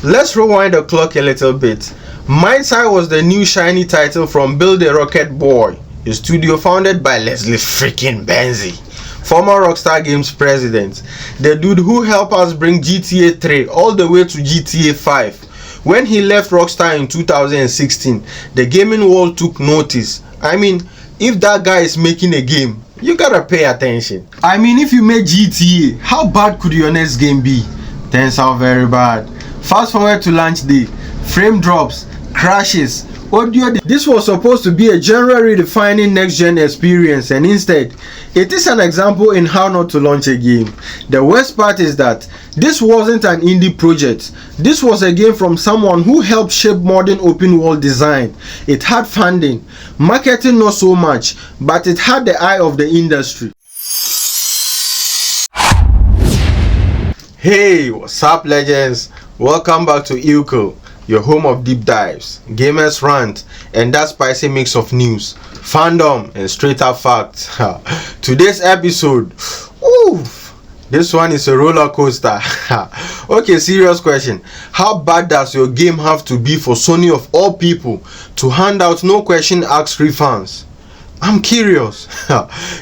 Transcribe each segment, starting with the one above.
Let's rewind the clock a little bit. Mindseye was the new shiny title from Build a Rocket Boy, a studio founded by Leslie freaking Benzies, former Rockstar Games president, the dude who helped us bring GTA 3 all the way to GTA 5. When he left Rockstar in 2016, the gaming world took notice. I mean, if that guy is making a game, you gotta pay attention. I mean, if you made GTA, how bad could your next game be? Turns out very bad. Fast forward to launch day, frame drops, crashes, audio. This was supposed to be a genre redefining next-gen experience, and instead, it is an example in how not to launch a game. The worst part is that this wasn't an indie project. This was a game from someone who helped shape modern open world design. It had funding, marketing not so much, but it had the eye of the industry. Hey, what's up, legends? Welcome back to Euccle, your home of deep dives, gamers rant, and that spicy mix of news, fandom, and straight up facts. Today's episode, this one is a roller coaster. Okay, serious question. How bad does your game have to be for Sony of all people to hand out no question asked refunds? I'm curious.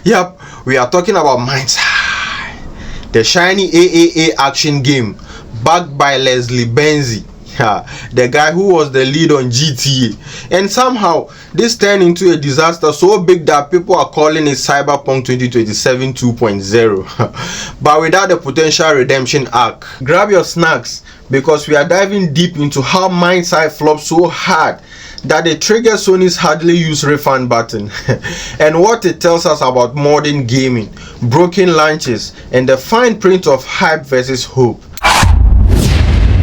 Yep, we are talking about Mindseye, the shiny AAA action game backed by Leslie Benzies, the guy who was the lead on GTA, and somehow this turned into a disaster so big that people are calling it Cyberpunk 2027 2.0, but without the potential redemption arc. Grab your snacks because we are diving deep into how Mindseye flopped so hard that it triggered Sony's hardly used refund button, and what it tells us about modern gaming, broken launches, and the fine print of hype versus hope.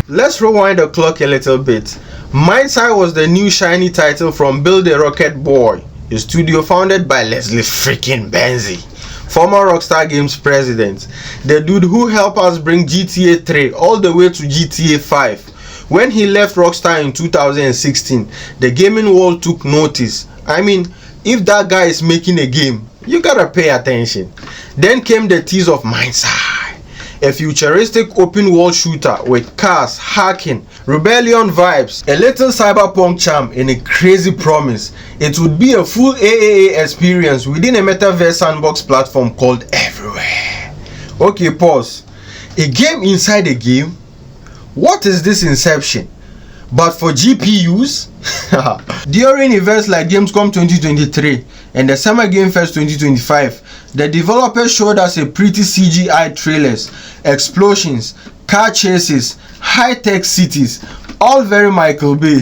Let's rewind the clock a little bit. Mindseye was the new shiny title from Build a Rocket Boy, a studio founded by Leslie freaking Benzies, former Rockstar Games president, the dude who helped us bring GTA 3 all the way to GTA 5. When he left Rockstar in 2016, the gaming world took notice. I mean, if that guy is making a game, you gotta pay attention. Then came the tease of Mindseye, a futuristic open world shooter with cars, hacking, rebellion vibes, a little cyberpunk charm, and a crazy promise. It would be a full AAA experience within a metaverse sandbox platform called Everywhere. Okay, pause. A game inside a game? What is this inception? But for GPUs? During events like Gamescom 2023 and the Summer Game Fest 2025, the developers showed us a pretty CGI trailers, explosions, car chases, high-tech cities, all very Michael Bay,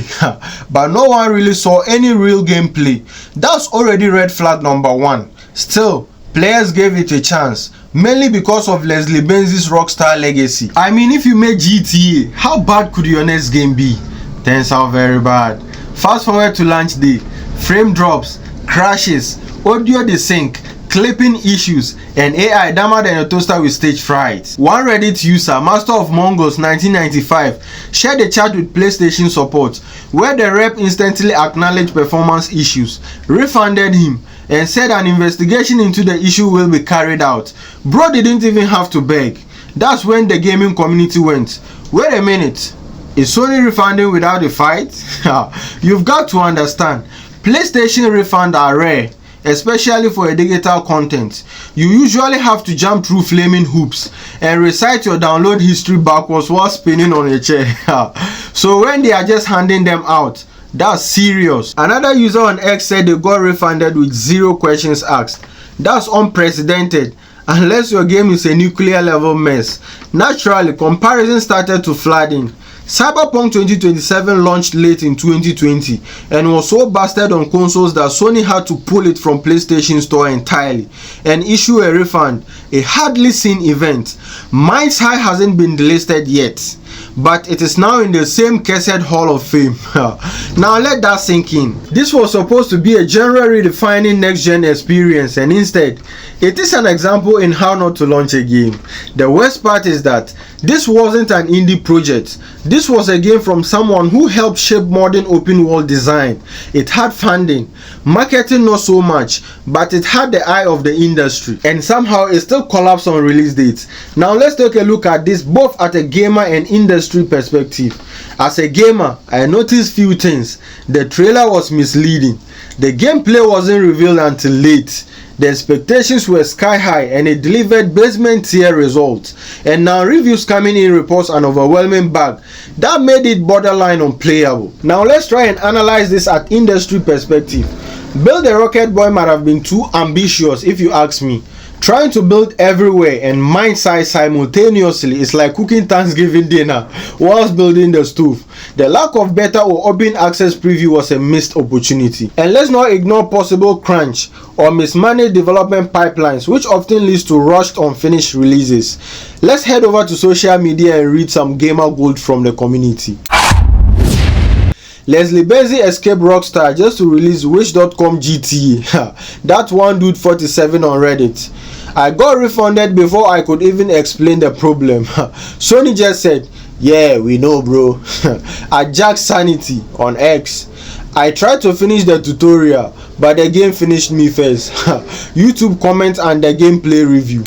but no one really saw any real gameplay. That's already red flag number one. Still, players gave it a chance, mainly because of Leslie Benzies' Rockstar legacy. I mean, if you made GTA, how bad could your next game be? Turns out very bad. Fast forward to launch day, frame drops, crashes, audio desync, clipping issues, and AI dumber than a toaster with stage fright. One Reddit user, Master of Mongols 1995, shared a chat with PlayStation support where the rep instantly acknowledged performance issues, refunded him, and said an investigation into the issue will be carried out. Bro didn't even have to beg. That's when the gaming community went, wait a minute, is Sony refunding without a fight? You've got to understand, PlayStation refunds are rare, especially for a digital content. You usually have to jump through flaming hoops and recite your download history backwards while spinning on a chair. So when they are just handing them out, that's serious. Another user on X said they got refunded with 0 questions asked. That's unprecedented. Unless your game is a nuclear level mess. Naturally, comparisons started to flood in. Cyberpunk 2027 launched late in 2020 and was so busted on consoles that Sony had to pull it from PlayStation Store entirely and issue a refund, a hardly seen event. Mindseye hasn't been delisted yet, but it is now in the same Cursed Hall of Fame. Now let that sink in. This was supposed to be a genre redefining next-gen experience, and instead, it is an example in how not to launch a game. The worst part is that This wasn't an indie project. This was a game from someone who helped shape modern open world design. It had funding, marketing not so much, but it had the eye of the industry, and somehow it still collapsed on release date. Now let's take a look at this both at a gamer and industry perspective. As a gamer, I noticed few things. The trailer was misleading. The gameplay wasn't revealed until late. The expectations were sky high and it delivered basement tier results. And now reviews coming in reports an overwhelming bug that made it borderline unplayable. Now let's try and analyze this at industry perspective. Build a Rocket Boy might have been too ambitious if you ask me. Trying to build everywhere and Mindseye simultaneously is like cooking Thanksgiving dinner whilst building the stove. The lack of beta or open access preview was a missed opportunity. And let's not ignore possible crunch or mismanaged development pipelines, which often leads to rushed unfinished releases. Let's head over to social media and read some gamer gold from the community. Leslie Benzies escaped Rockstar just to release Wish.com GTA. That one dude 47 on Reddit. I got refunded before I could even explain the problem. Sony just said, yeah, we know bro. I jacked sanity on X. I tried to finish the tutorial, but the game finished me first. YouTube comments and the gameplay review.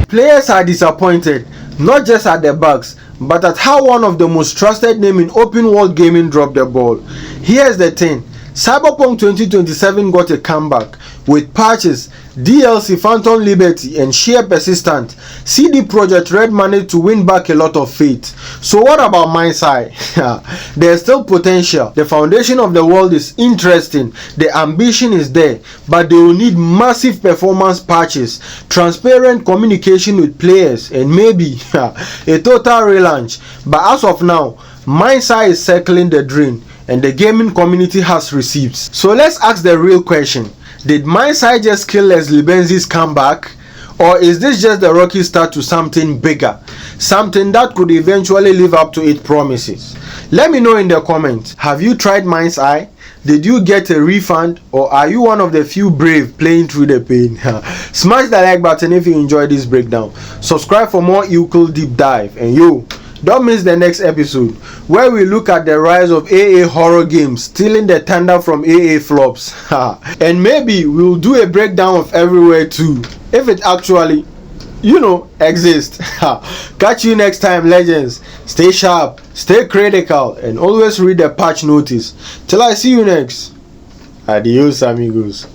Players are disappointed, not just at the bugs, but at how one of the most trusted names in open world gaming dropped the ball. Here's the thing, Cyberpunk 2027 got a comeback with patches, DLC, Phantom Liberty and sheer persistence. CD Projekt Red managed to win back a lot of faith. So what about Mindseye? There's still potential. The foundation of the world is interesting. The ambition is there, but they will need massive performance patches, transparent communication with players, and maybe a total relaunch. But as of now, Mindseye is circling the drain and the gaming community has receipts. So let's ask the real question. Did Mindseye just kill Leslie Benzies' comeback? Or is this just the rocky start to something bigger? Something that could eventually live up to its promises? Let me know in the comments. Have you tried Mindseye? Did you get a refund? Or are you one of the few brave playing through the pain? Smash the like button if you enjoyed this breakdown. Subscribe for more Euccle deep dive. And yo, don't miss the next episode where we look at the rise of AA horror games stealing the thunder from AA flops. And maybe we'll do a breakdown of Everywhere too, if it actually, exists. Catch you next time, legends. Stay sharp, stay critical, and always read the patch notice. Till I see you next. Adios, amigos.